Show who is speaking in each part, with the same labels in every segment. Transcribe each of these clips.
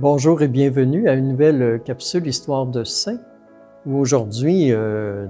Speaker 1: Bonjour et bienvenue à une nouvelle capsule Histoire de Saint, où aujourd'hui,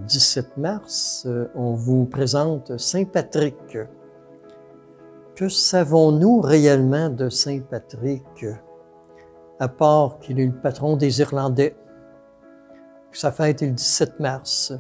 Speaker 1: 17 mars, on vous présente Saint Patrick. Que savons-nous réellement de Saint Patrick, à part qu'il est le patron des Irlandais, que sa fête est le 17 mars,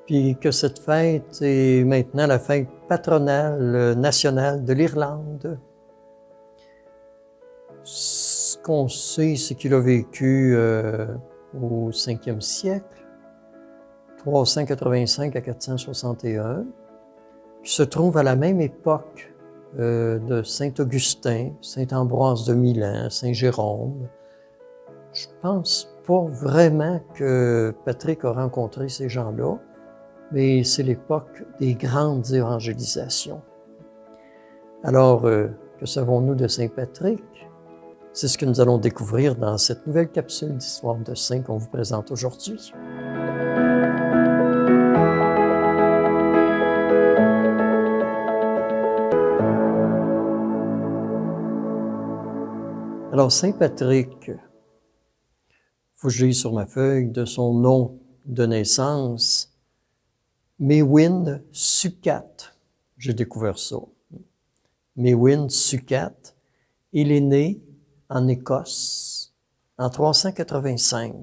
Speaker 1: puis que cette fête est maintenant la fête patronale nationale de l'Irlande. Ce qu'on sait, c'est qu'il a vécu au 5e siècle, 385 à 461, qui se trouve à la même époque de Saint-Augustin, Saint-Ambroise de Milan, Saint-Jérôme. Je pense pas vraiment que Patrick a rencontré ces gens-là, mais c'est l'époque des grandes évangélisations. Alors, que savons-nous de Saint Patrick? C'est ce que nous allons découvrir dans cette nouvelle capsule d'Histoire de Saint qu'on vous présente aujourd'hui. Alors, Saint Patrick, faut que je lise sur ma feuille de son nom de naissance, Mewin Succat. J'ai découvert ça. Mewin Succat. Il est né en Écosse en 385.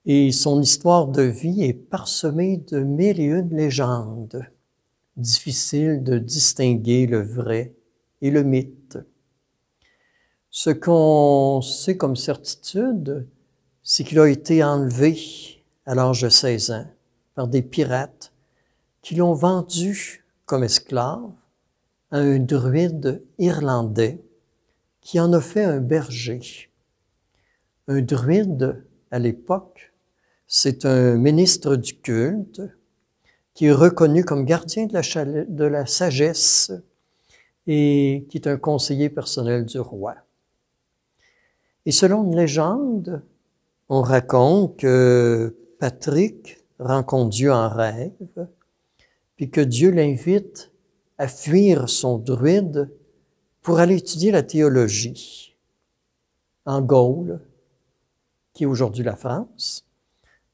Speaker 1: Et son histoire de vie est parsemée de mille et une légendes. Difficile de distinguer le vrai et le mythe. Ce qu'on sait comme certitude, c'est qu'il a été enlevé à l'âge de 16 ans par des pirates qui l'ont vendu comme esclave à un druide irlandais qui en a fait un berger. Un druide, à l'époque, c'est un ministre du culte qui est reconnu comme gardien de la sagesse et qui est un conseiller personnel du roi. Et selon une légende, on raconte que Patrick rencontre Dieu en rêve, puis que Dieu l'invite à fuir son druide pour aller étudier la théologie en Gaule, qui est aujourd'hui la France,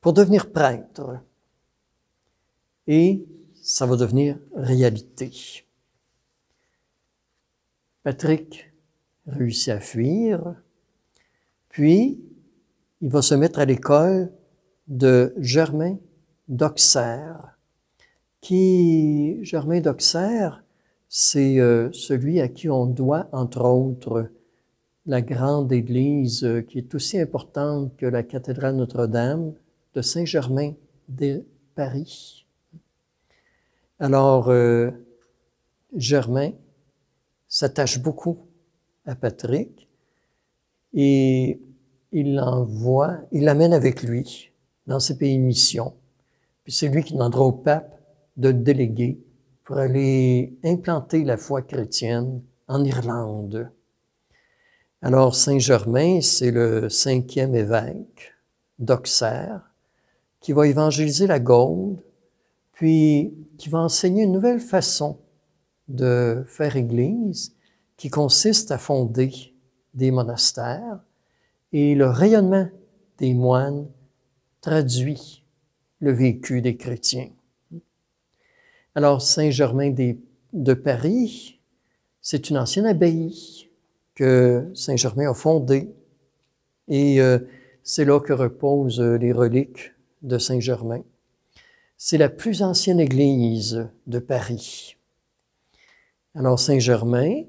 Speaker 1: pour devenir prêtre. Et ça va devenir réalité. Patrick réussit à fuir, puis il va se mettre à l'école de Germain d'Auxerre, Germain d'Auxerre, c'est celui à qui on doit, entre autres, la grande église qui est aussi importante que la cathédrale Notre-Dame de Saint-Germain de Paris. Alors, Germain s'attache beaucoup à Patrick et il l'amène avec lui dans ses pays de mission. Puis c'est lui qui demandera au pape de le déléguer pour aller implanter la foi chrétienne en Irlande. Alors, Saint-Germain, c'est le 5e évêque d'Auxerre qui va évangéliser la Gaule, puis qui va enseigner une nouvelle façon de faire Église qui consiste à fonder des monastères, et le rayonnement des moines traduit le vécu des chrétiens. Alors, Saint-Germain de Paris, c'est une ancienne abbaye que Saint-Germain a fondée. Et c'est là que reposent les reliques de Saint-Germain. C'est la plus ancienne église de Paris. Alors, Saint-Germain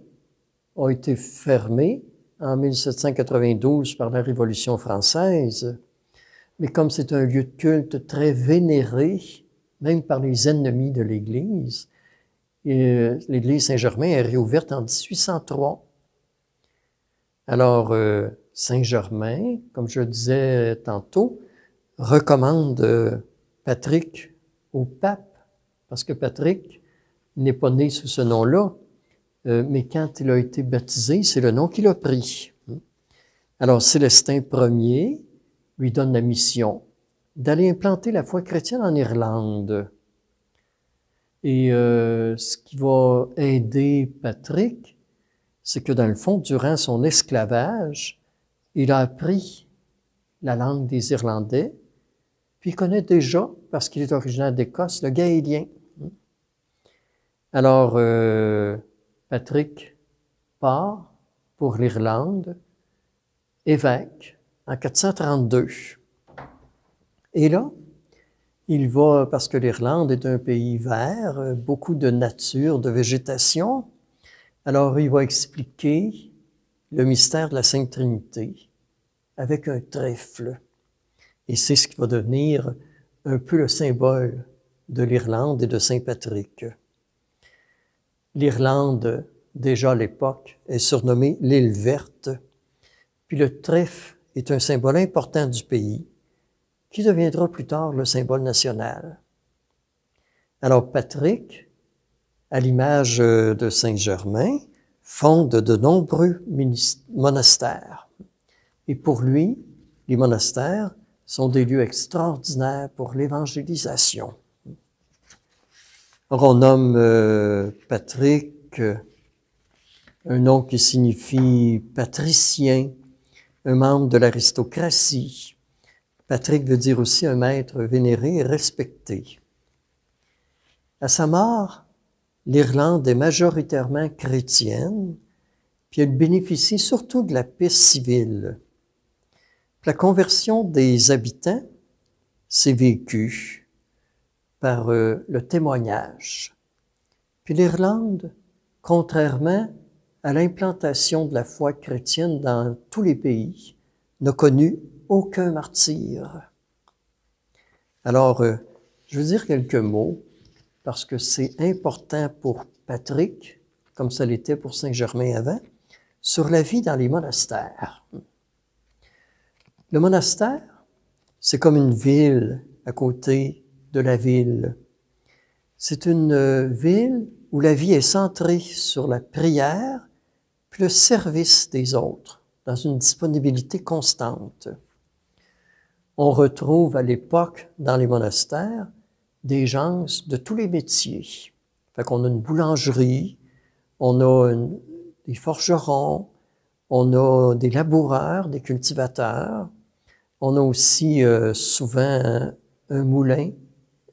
Speaker 1: a été fermé en 1792 par la Révolution française, mais comme c'est un lieu de culte très vénéré, même par les ennemis de l'Église. L'Église Saint-Germain est réouverte en 1803. Alors, Saint-Germain, comme je le disais tantôt, recommande Patrick au pape, parce que Patrick n'est pas né sous ce nom-là, mais quand il a été baptisé, c'est le nom qu'il a pris. Alors, Célestin Ier lui donne la mission d'aller implanter la foi chrétienne en Irlande. Et ce qui va aider Patrick, c'est que dans le fond, durant son esclavage, il a appris la langue des Irlandais, puis il connaît déjà, parce qu'il est originaire d'Écosse, le gaélien. Alors, Patrick part pour l'Irlande, évêque, en 432. Et là, il va, parce que l'Irlande est un pays vert, beaucoup de nature, de végétation, alors il va expliquer le mystère de la Sainte Trinité avec un trèfle. Et c'est ce qui va devenir un peu le symbole de l'Irlande et de Saint Patrick. L'Irlande, déjà à l'époque, est surnommée l'île verte, puis le trèfle est un symbole important du pays, qui deviendra plus tard le symbole national. Alors Patrick, à l'image de Saint-Germain, fonde de nombreux monastères. Et pour lui, les monastères sont des lieux extraordinaires pour l'évangélisation. Alors on nomme Patrick, un nom qui signifie patricien, un membre de l'aristocratie. Patrick veut dire aussi un maître vénéré et respecté. À sa mort, l'Irlande est majoritairement chrétienne, puis elle bénéficie surtout de la paix civile. La conversion des habitants s'est vécue par le témoignage. Puis l'Irlande, contrairement à l'implantation de la foi chrétienne dans tous les pays, n'a connu aucun martyr. Alors, je veux dire quelques mots, parce que c'est important pour Patrick, comme ça l'était pour Saint-Germain avant, sur la vie dans les monastères. Le monastère, c'est comme une ville à côté de la ville. C'est une ville où la vie est centrée sur la prière puis le service des autres, dans une disponibilité constante. On retrouve à l'époque, dans les monastères, des gens de tous les métiers. Fait qu'on a une boulangerie, on a des forgerons, on a des laboureurs, des cultivateurs, on a aussi souvent un moulin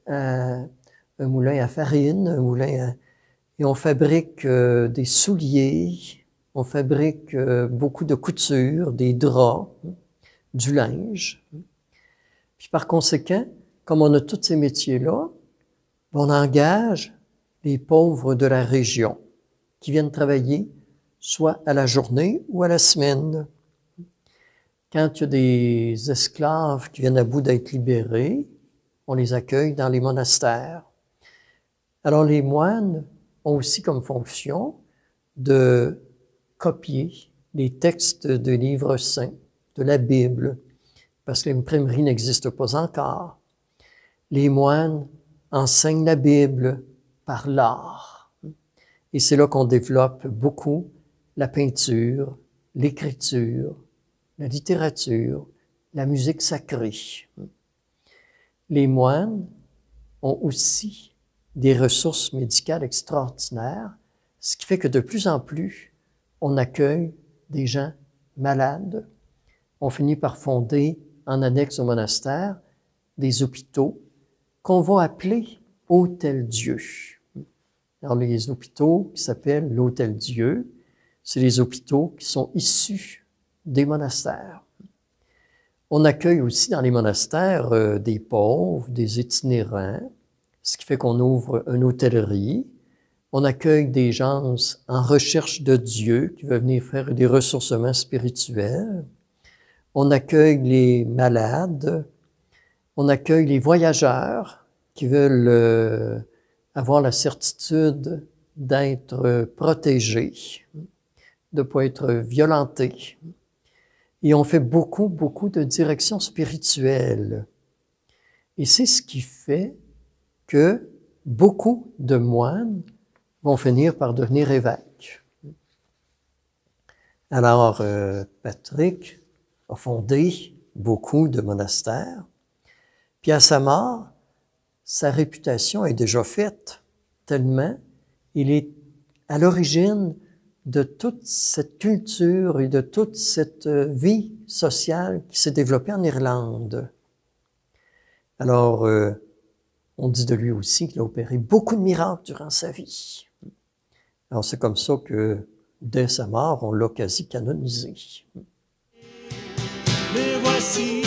Speaker 1: à farine, un moulin et on fabrique des souliers, on fabrique beaucoup de couture, des draps, du linge. Puis par conséquent, comme on a tous ces métiers-là, on engage les pauvres de la région qui viennent travailler soit à la journée ou à la semaine. Quand il y a des esclaves qui viennent à bout d'être libérés, on les accueille dans les monastères. Alors les moines ont aussi comme fonction de copier les textes de livres saints, de la Bible, parce que l'imprimerie n'existe pas encore. Les moines enseignent la Bible par l'art. Et c'est là qu'on développe beaucoup la peinture, l'écriture, la littérature, la musique sacrée. Les moines ont aussi des ressources médicales extraordinaires, ce qui fait que de plus en plus, on accueille des gens malades. On finit par fonder, en annexe au monastère, des hôpitaux qu'on va appeler Hôtel-Dieu. Alors, les hôpitaux qui s'appellent l'Hôtel-Dieu, c'est les hôpitaux qui sont issus des monastères. On accueille aussi dans les monastères des pauvres, des itinérants, ce qui fait qu'on ouvre une hôtellerie. On accueille des gens en recherche de Dieu qui veulent venir faire des ressourcements spirituels. On accueille les malades. On accueille les voyageurs qui veulent avoir la certitude d'être protégés, de ne pas être violentés. Et on fait beaucoup, beaucoup de direction spirituelle. Et c'est ce qui fait que beaucoup de moines vont finir par devenir évêques. Alors, Patrick a fondé beaucoup de monastères. Puis à sa mort, sa réputation est déjà faite, tellement il est à l'origine de toute cette culture et de toute cette vie sociale qui s'est développée en Irlande. Alors, on dit de lui aussi qu'il a opéré beaucoup de miracles durant sa vie. Alors, c'est comme ça que, dès sa mort, on l'a quasi canonisé.
Speaker 2: Me voici.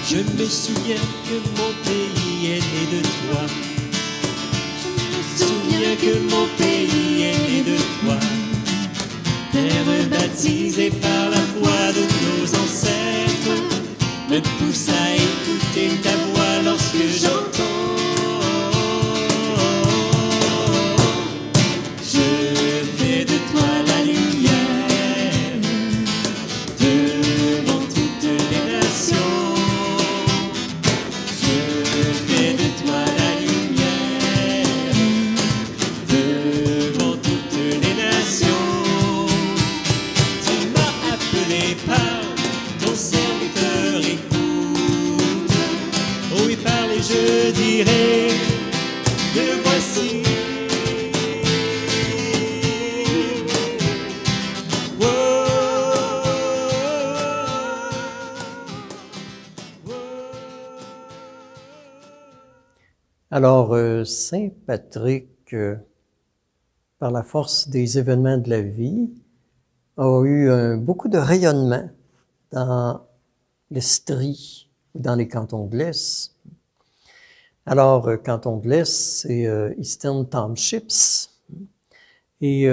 Speaker 2: Je me souviens que mon pays est né de toi. Je me souviens que mon pays est né de toi. Terre baptisée par la foi de nos ancêtres, me pousse à écouter ta voix lorsque j'entends. Je fais de toi la lumière devant toutes les nations. Je dirai, me voici.
Speaker 1: Alors, Saint Patrick, par la force des événements de la vie, a eu beaucoup de rayonnement dans l'Estrie ou dans les cantons de l'Est. Alors, canton de l'Est, c'est Eastern Townships. Et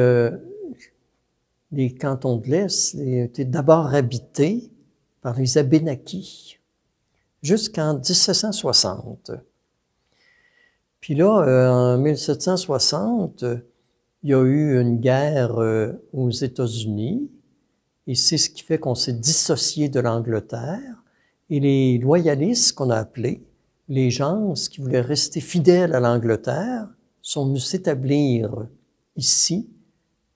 Speaker 1: les cantons de l'Est étaient d'abord habités par les Abénakis jusqu'en 1760. Puis là, en 1760, il y a eu une guerre aux États-Unis, et c'est ce qui fait qu'on s'est dissocié de l'Angleterre. Et les loyalistes, qu'on a appelés, les gens qui voulaient rester fidèles à l'Angleterre, sont venus s'établir ici,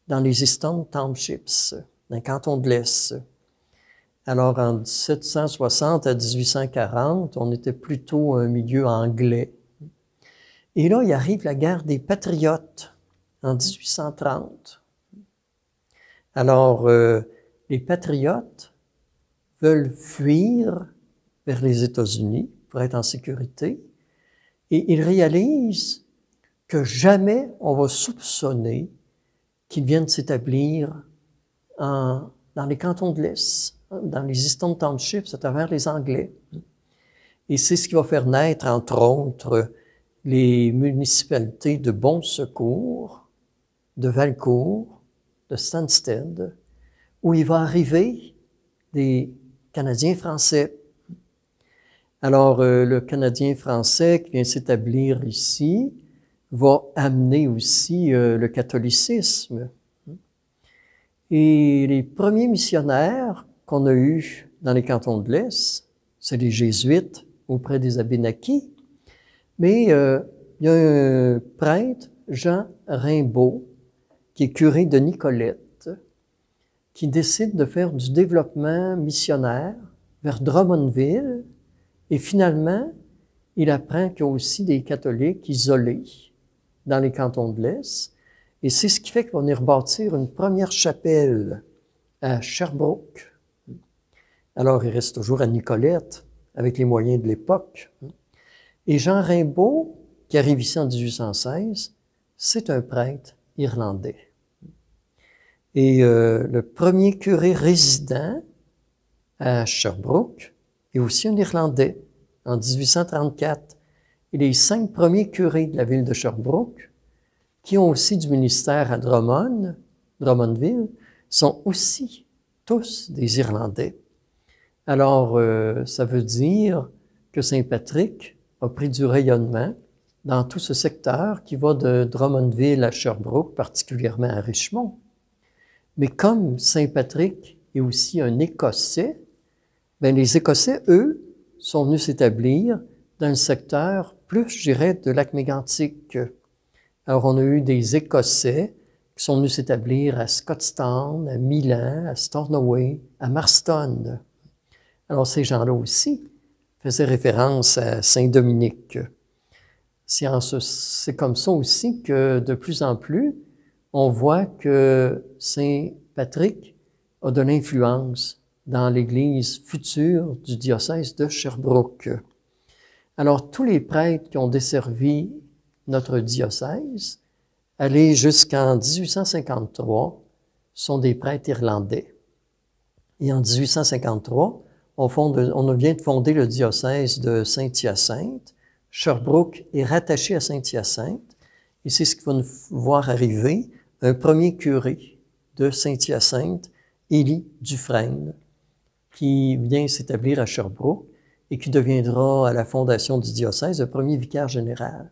Speaker 1: dans les Eastern Townships, dans le canton de l'Est. Alors, en 1760 à 1840, on était plutôt un milieu anglais. Et là, il arrive la guerre des Patriotes, en 1830. Alors, les Patriotes veulent fuir vers les États-Unis pour être en sécurité, et ils réalisent que jamais on va soupçonner qu'ils viennent s'établir dans les cantons de l'Est, dans les Eastern Townships, à travers les Anglais. Et c'est ce qui va faire naître, entre autres, les municipalités de Bon Secours, de Valcourt, de Stansted, où il va arriver des Canadiens français. Alors, le Canadien français qui vient s'établir ici va amener aussi le catholicisme. Et les premiers missionnaires qu'on a eus dans les cantons de l'Est, c'est les Jésuites auprès des Abénakis. Mais il y a un prêtre, Jean Rimbaud, qui est curé de Nicolette, qui décide de faire du développement missionnaire vers Drummondville. Et finalement, il apprend qu'il y a aussi des catholiques isolés dans les cantons de l'Est. Et c'est ce qui fait qu'on va rebâtir une première chapelle à Sherbrooke. Alors, il reste toujours à Nicolette, avec les moyens de l'époque. Et Jean Rimbaud, qui arrive ici en 1816, c'est un prêtre irlandais. Et le premier curé résident à Sherbrooke est aussi un Irlandais, en 1834. Et les 5 premiers curés de la ville de Sherbrooke, qui ont aussi du ministère à Drummondville, sont aussi tous des Irlandais. Alors, ça veut dire que Saint Patrick a pris du rayonnement dans tout ce secteur qui va de Drummondville à Sherbrooke, particulièrement à Richmond. Mais comme Saint Patrick est aussi un Écossais, bien, les Écossais, eux, sont venus s'établir dans le secteur plus, je dirais, de Lac-Mégantic. Alors, on a eu des Écossais qui sont venus s'établir à Scotstoun, à Milan, à Stornoway, à Marston. Alors, ces gens-là aussi faisaient référence à Saint-Dominique. C'est comme ça aussi que, de plus en plus, on voit que Saint Patrick a de l'influence dans l'Église future du diocèse de Sherbrooke. Alors, tous les prêtres qui ont desservi notre diocèse, allés jusqu'en 1853, sont des prêtres irlandais. Et en 1853, on vient de fonder le diocèse de Saint-Hyacinthe. Sherbrooke est rattaché à Saint-Hyacinthe, et c'est ce qui va nous voir arriver un premier curé de Saint-Hyacinthe, Élie Dufresne, qui vient s'établir à Sherbrooke et qui deviendra, à la fondation du diocèse, le premier vicaire général.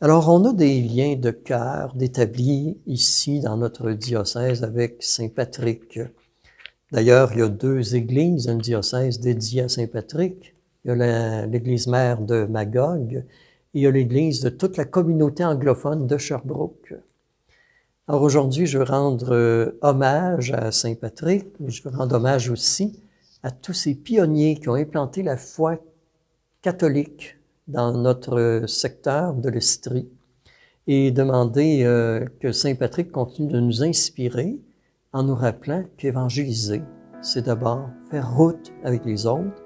Speaker 1: Alors, on a des liens de cœur d'établis ici dans notre diocèse avec Saint Patrick. D'ailleurs, il y a 2 églises, un diocèse dédié à Saint Patrick. Il y a l'église mère de Magog et il y a l'église de toute la communauté anglophone de Sherbrooke. Alors aujourd'hui, je veux rendre hommage à Saint Patrick, mais je veux rendre hommage aussi à tous ces pionniers qui ont implanté la foi catholique dans notre secteur de l'Estrie et demander que Saint Patrick continue de nous inspirer en nous rappelant qu'évangéliser, c'est d'abord faire route avec les autres,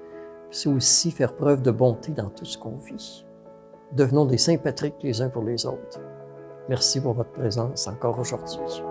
Speaker 1: c'est aussi faire preuve de bonté dans tout ce qu'on vit. Devenons des Saint Patrick les uns pour les autres. Merci pour votre présence encore aujourd'hui.